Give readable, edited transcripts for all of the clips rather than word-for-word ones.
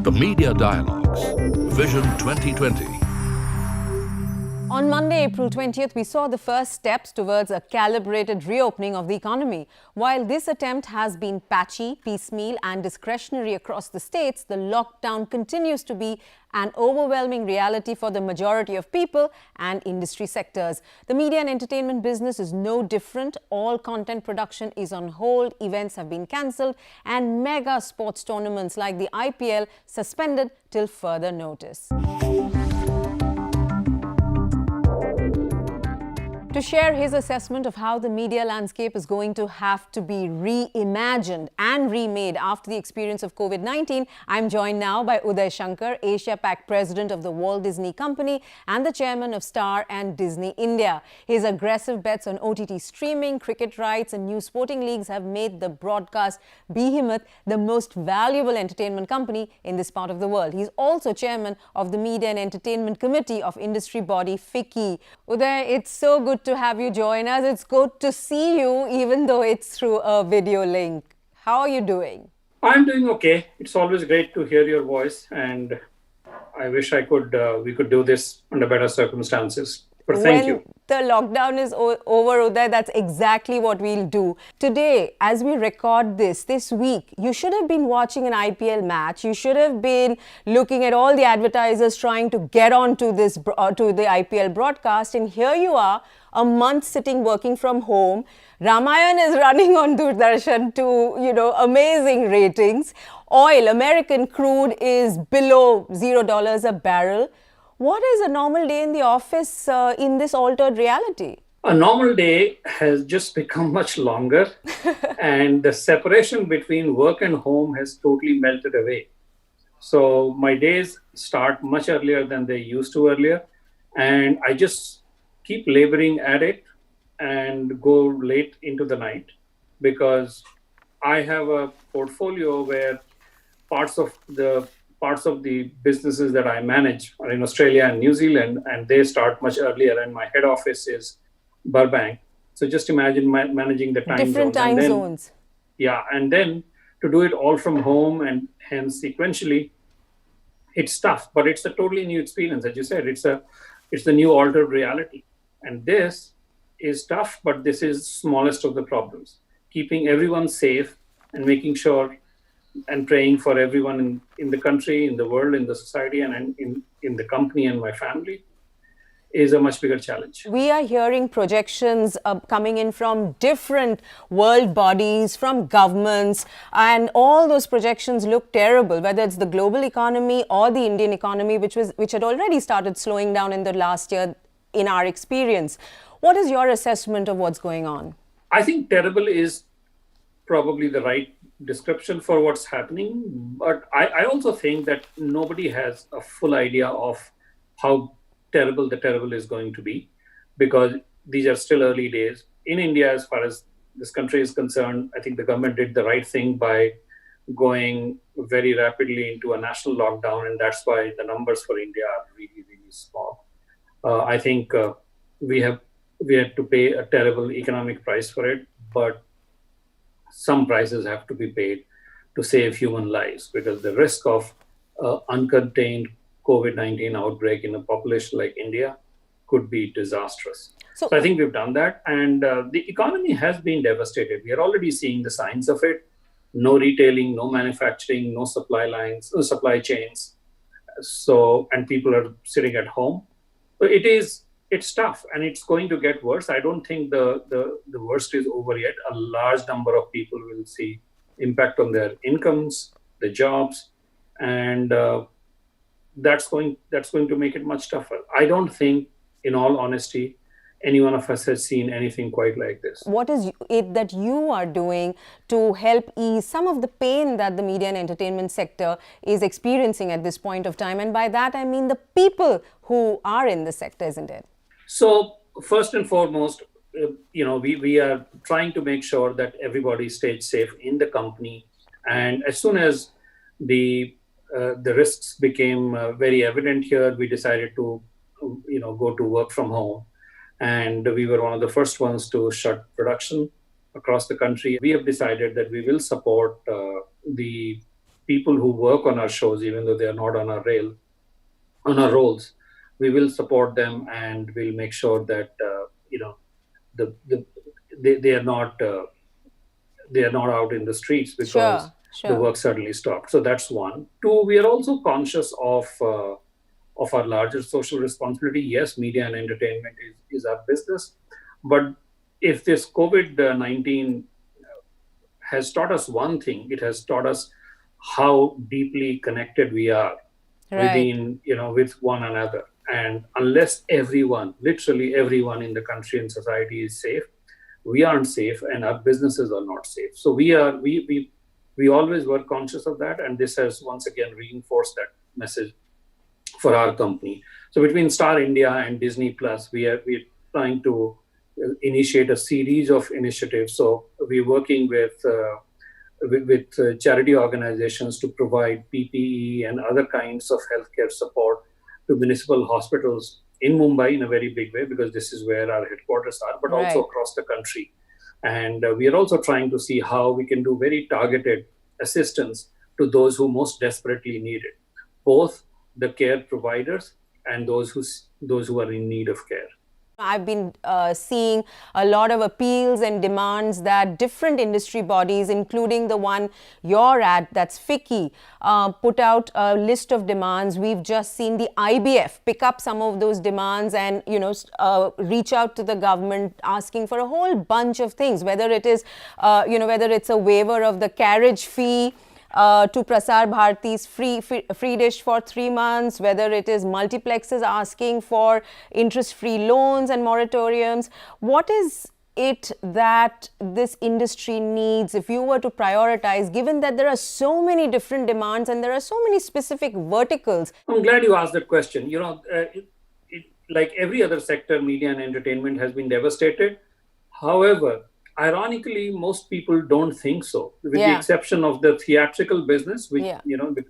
The Media Dialogues, Vision 2020. On Monday, April 20th, we saw the first steps towards a calibrated reopening of the economy. While this attempt has been patchy, piecemeal and discretionary across the states, the lockdown continues to be an overwhelming reality for the majority of people and industry sectors. The media and entertainment business is no different. All content production is on hold, events have been cancelled, and mega sports tournaments like the IPL suspended till further notice. To share his assessment of how the media landscape is going to have to be reimagined and remade after the experience of COVID-19, I'm joined now by Uday Shankar, Asia Pac President of the Walt Disney Company and the Chairman of Star and Disney India. His aggressive bets on OTT streaming, cricket rights and new sporting leagues have made the broadcast behemoth the most valuable entertainment company in this part of the world. He's also Chairman of the Media and Entertainment Committee of industry body FICCI. Uday, it's so good to have you join us. It's good to see you, even though it's through a video link. How are you doing? I'm doing okay. It's always great to hear your voice, and I wish we could do this under better circumstances. But thank you. The lockdown is over, Uday, that's exactly what we'll do. Today, as we record this week, you should have been watching an IPL match. You should have been looking at all the advertisers trying to get on to the IPL broadcast. And here you are, a month sitting working from home. Ramayan is running on Doordarshan to, amazing ratings. Oil, American crude is below $0 a barrel. What is a normal day in the office in this altered reality? A normal day has just become much longer and the separation between work and home has totally melted away. So my days start much earlier than they used to earlier, and I just keep laboring at it and go late into the night because I have a portfolio where parts of the businesses that I manage are in Australia and New Zealand, and they start much earlier, and my head office is Burbank. So just imagine managing the different time zones. Yeah, and then to do it all from home and hence sequentially, it's tough, but it's a totally new experience. As you said, it's the new altered reality. And this is tough, but this is smallest of the problems. Keeping everyone safe and making sure and praying for everyone in the country, in the world, in the society, and in the company and my family is a much bigger challenge. We are hearing projections coming in from different world bodies, from governments, and all those projections look terrible, whether it's the global economy or the Indian economy, which had already started slowing down in the last year in our experience. What is your assessment of what's going on? I think terrible is probably the right description for what's happening, but I also think that nobody has a full idea of how terrible the terrible is going to be, because these are still early days. In India, as far as this country is concerned, I think the government did the right thing by going very rapidly into a national lockdown, and that's why the numbers for India are really, really small. I think we had to pay a terrible economic price for it, but some prices have to be paid to save human lives, because the risk of uncontained COVID-19 outbreak in a population like India could be disastrous. So I think we've done that, and the economy has been devastated. We are already seeing the signs of it. No retailing, no manufacturing, no supply lines, no supply chains. And people are sitting at home. So it's tough, and it's going to get worse. I don't think the worst is over yet. A large number of people will see impact on their incomes, their jobs, and that's going to make it much tougher. I don't think, in all honesty, any one of us has seen anything quite like this. What is it that you are doing to help ease some of the pain that the media and entertainment sector is experiencing at this point of time? And by that, I mean the people who are in the sector, isn't it? So first and foremost, we are trying to make sure that everybody stays safe in the company. And as soon as the risks became very evident here, we decided to, go to work from home. And we were one of the first ones to shut production across the country. We have decided that we will support the people who work on our shows, even though they are not on our rolls, we will support them and we'll make sure that the they are not out in the streets because the work suddenly stopped. So that's one. Two, we are also conscious of our larger social responsibility. Yes, media and entertainment is our business, but if this COVID-19 has taught us one thing, it has taught us how deeply connected we are with one another. And unless everyone, literally everyone in the country and society is safe, we aren't safe and our businesses are not safe. So we always were conscious of that, and this has once again reinforced that message for our company. So between Star India and Disney Plus, we're trying to initiate a series of initiatives. So we're working with charity organizations to provide PPE and other kinds of healthcare support to municipal hospitals in Mumbai in a very big way, because this is where our headquarters are, but also across the country. And we are also trying to see how we can do very targeted assistance to those who most desperately need it, both the care providers and those who are in need of care. I've been seeing a lot of appeals and demands that different industry bodies, including the one you're at, that's FICCI, put out a list of demands. We've just seen the IBF pick up some of those demands and, reach out to the government asking for a whole bunch of things, whether it is, whether it's a waiver of the carriage fee, to Prasar Bharati's free dish for 3 months, whether it is multiplexes asking for interest-free loans and moratoriums. What is it that this industry needs if you were to prioritize, given that there are so many different demands and there are so many specific verticals? I'm glad you asked that question. Like every other sector, media and entertainment has been devastated. However, ironically, most people don't think so, with the exception of the theatrical business, which,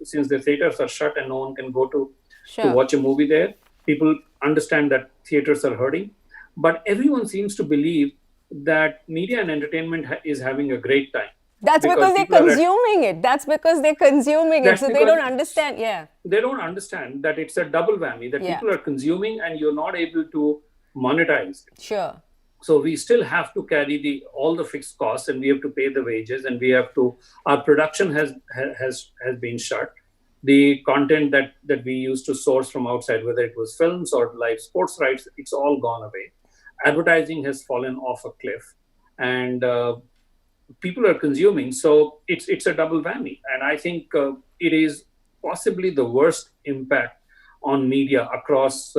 since the theaters are shut and no one can go to watch a movie there, people understand that theaters are hurting. But everyone seems to believe that media and entertainment is having a great time. That's because they're consuming it. That's because they're consuming it. So they don't understand. They don't understand that it's a double whammy, that people are consuming and you're not able to monetize it. Sure. So we still have to carry all the fixed costs, and we have to pay the wages, and our production has been shut. The content that we used to source from outside, whether it was films or live sports rights, it's all gone away. Advertising has fallen off a cliff, and people are consuming. So it's a double whammy. And I think it is possibly the worst impact on media across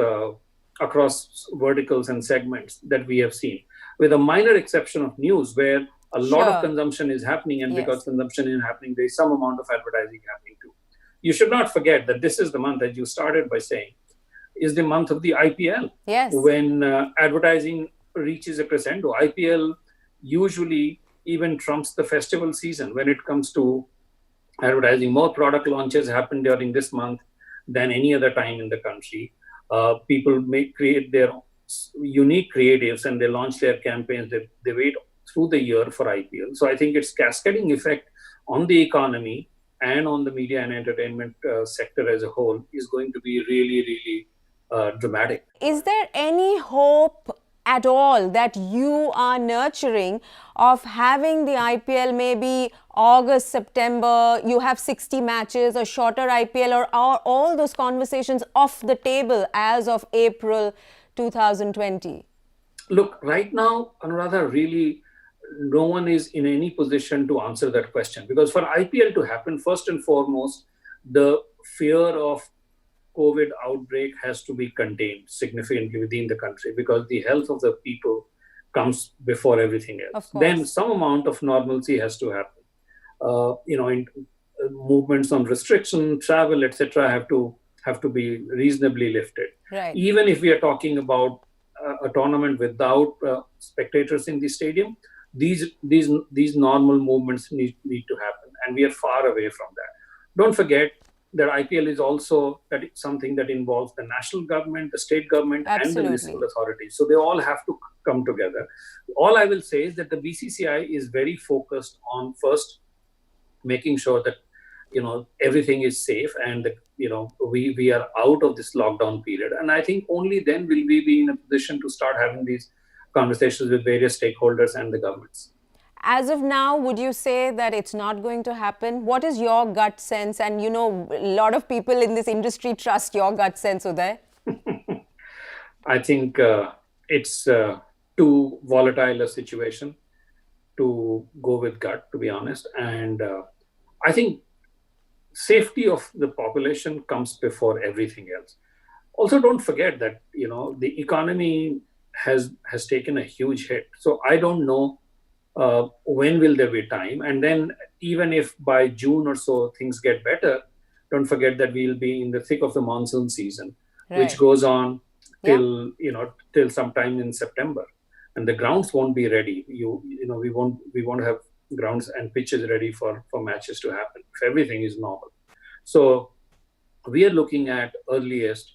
verticals and segments that we have seen, with a minor exception of news, where a lot of consumption is happening, and because consumption is happening, there is some amount of advertising happening too. You should not forget that this is the month, as you started by saying, is the month of the IPL. Yes. When advertising reaches a crescendo. IPL usually even trumps the festival season when it comes to advertising. More product launches happen during this month than any other time in the country. People may create their unique creatives and they launch their campaigns. They wait through the year for IPL. So I think its cascading effect on the economy and on the media and entertainment sector as a whole is going to be really, really dramatic. Is there any hope at all that you are nurturing of having the IPL maybe August, September, you have 60 matches, a shorter IPL, or are all those conversations off the table as of April 2020? Look, right now, Anuradha, really no one is in any position to answer that question, because for IPL to happen, first and foremost, the fear of COVID outbreak has to be contained significantly within the country, because the health of the people comes before everything else. Then some amount of normalcy has to happen. Movements on restriction, travel, etc., have to be reasonably lifted. Right. Even if we are talking about a tournament without spectators in the stadium, these normal movements need to happen, and we are far away from that. Don't forget that IPL is also something that involves the national government, the state government, and the municipal authorities. So they all have to come together. All I will say is that the BCCI is very focused on first making sure that everything is safe and we are out of this lockdown period. And I think only then will we be in a position to start having these conversations with various stakeholders and the governments. As of now, would you say that it's not going to happen? What is your gut sense? And a lot of people in this industry trust your gut sense, Uday. I think it's too volatile a situation to go with gut, to be honest. And I think safety of the population comes before everything else. Also, don't forget that the economy has taken a huge hit. So I don't know when will there be time. And then even if by June or so things get better, don't forget that we'll be in the thick of the monsoon season, Right. which goes on till till sometime in September, and the grounds won't be ready. We won't have grounds and pitches ready for matches to happen if everything is normal. So we are looking at earliest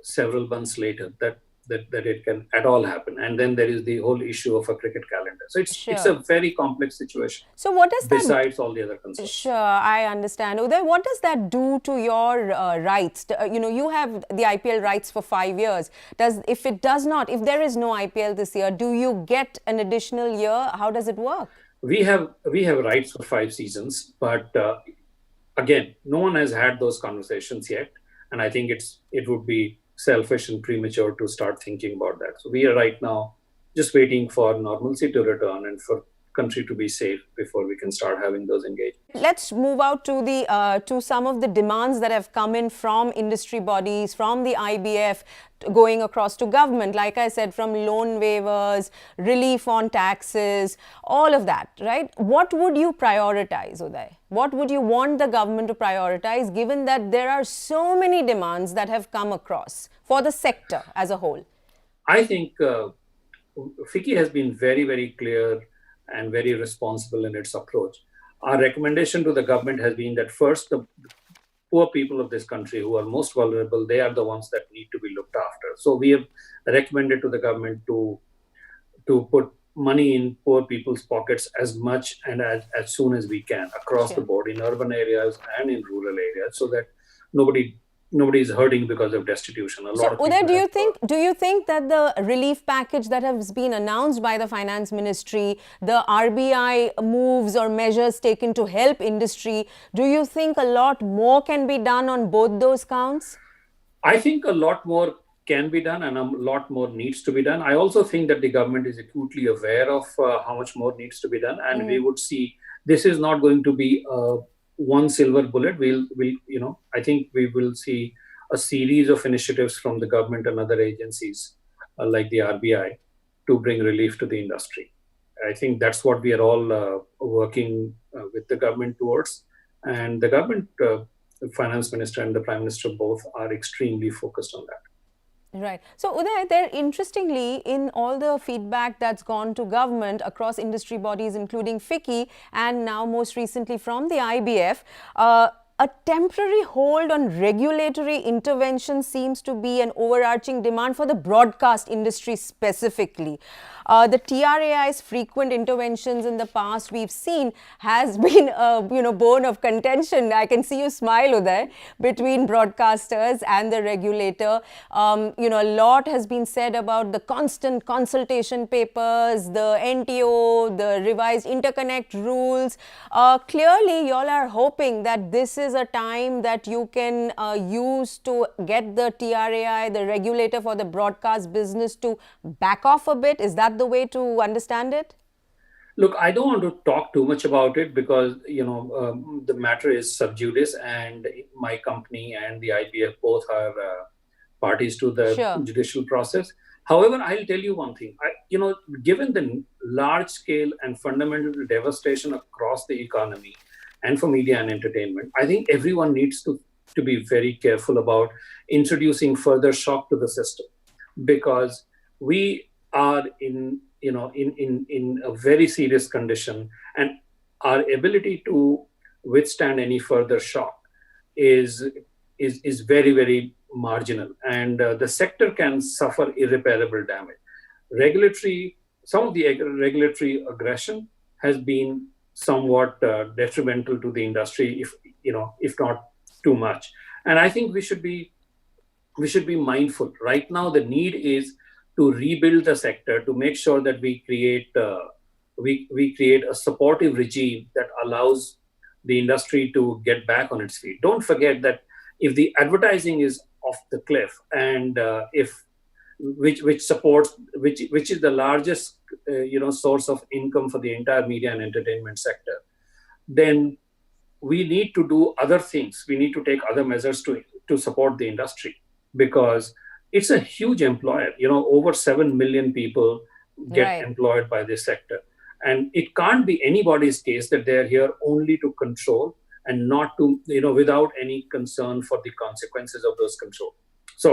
several months later that it can at all happen. And then there is the whole issue of a cricket calendar. So it's a very complex situation. So what does that, besides all the other concerns? Sure, I understand. Uday, what does that do to your rights? You have the IPL rights for 5 years. If there is no IPL this year, do you get an additional year? How does it work? We have rights for 5 seasons, but again, no one has had those conversations yet. And I think it would be selfish and premature to start thinking about that. So we are right now just waiting for normalcy to return and for country to be safe before we can start having those engagements. Let's move out to some of the demands that have come in from industry bodies, from the IBF, going across to government. Like I said, from loan waivers, relief on taxes, all of that, right? What would you prioritize, Uday? What would you want the government to prioritize, given that there are so many demands that have come across for the sector as a whole? I think FICCI has been very, very clear and very responsible in its approach. Our recommendation to the government has been that first, the poor people of this country who are most vulnerable, they are the ones that need to be looked after. So we have recommended to the government to put money in poor people's pockets as much and as soon as we can across the board, in urban areas and in rural areas, so that nobody is hurting because of destitution. So, Uday, do you think that the relief package that has been announced by the Finance Ministry, the RBI moves or measures taken to help industry, do you think a lot more can be done on both those counts? I think a lot more can be done and a lot more needs to be done. I also think that the government is acutely aware of how much more needs to be done, and we would see this is not going to be one silver bullet. I think we will see a series of initiatives from the government and other agencies like the RBI to bring relief to the industry. I think that's what we are all working with the government towards. And the government, the finance minister and the prime minister both are extremely focused on that. Right. So, Uday, interestingly, in all the feedback that's gone to government across industry bodies, including FICCI, and now most recently from the IBF, a temporary hold on regulatory intervention seems to be an overarching demand for the broadcast industry specifically. The TRAI's frequent interventions in the past we've seen has been a bone of contention. I can see you smile, Uday, between broadcasters and the regulator. A lot has been said about the constant consultation papers, the NTO, the revised interconnect rules. Clearly, y'all are hoping that this is a time that you can use to get the TRAI, the regulator for the broadcast business, to back off a bit. Is that the way to understand it? Look, I don't want to talk too much about it because, the matter is sub judice, and my company and the IBF both are parties to the judicial process. However, I'll tell you one thing. Given the large scale and fundamental devastation across the economy and for media and entertainment, I think everyone needs to be very careful about introducing further shock to the system, because we are in a very serious condition, and our ability to withstand any further shock is very, very marginal, and the sector can suffer irreparable damage. Some of the regulatory aggression has been somewhat detrimental to the industry, if not too much. And I think we should be mindful. Right now, the need is to rebuild the sector, to make sure that we create a supportive regime that allows the industry to get back on its feet. Don't forget that if the advertising is off the cliff, and which is the largest source of income for the entire media and entertainment sector, then we need to do other things. We need to take other measures to support the industry, because it's a huge employer. Over 7 million people get Right. employed by this sector. And it can't be anybody's case that they're here only to control and not to, without any concern for the consequences of those control. So,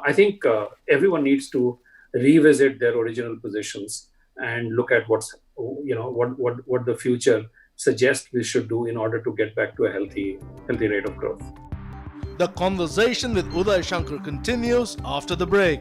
I think everyone needs to revisit their original positions and look at what the future suggests we should do in order to get back to a healthy rate of growth. The conversation with Uday Shankar continues after the break.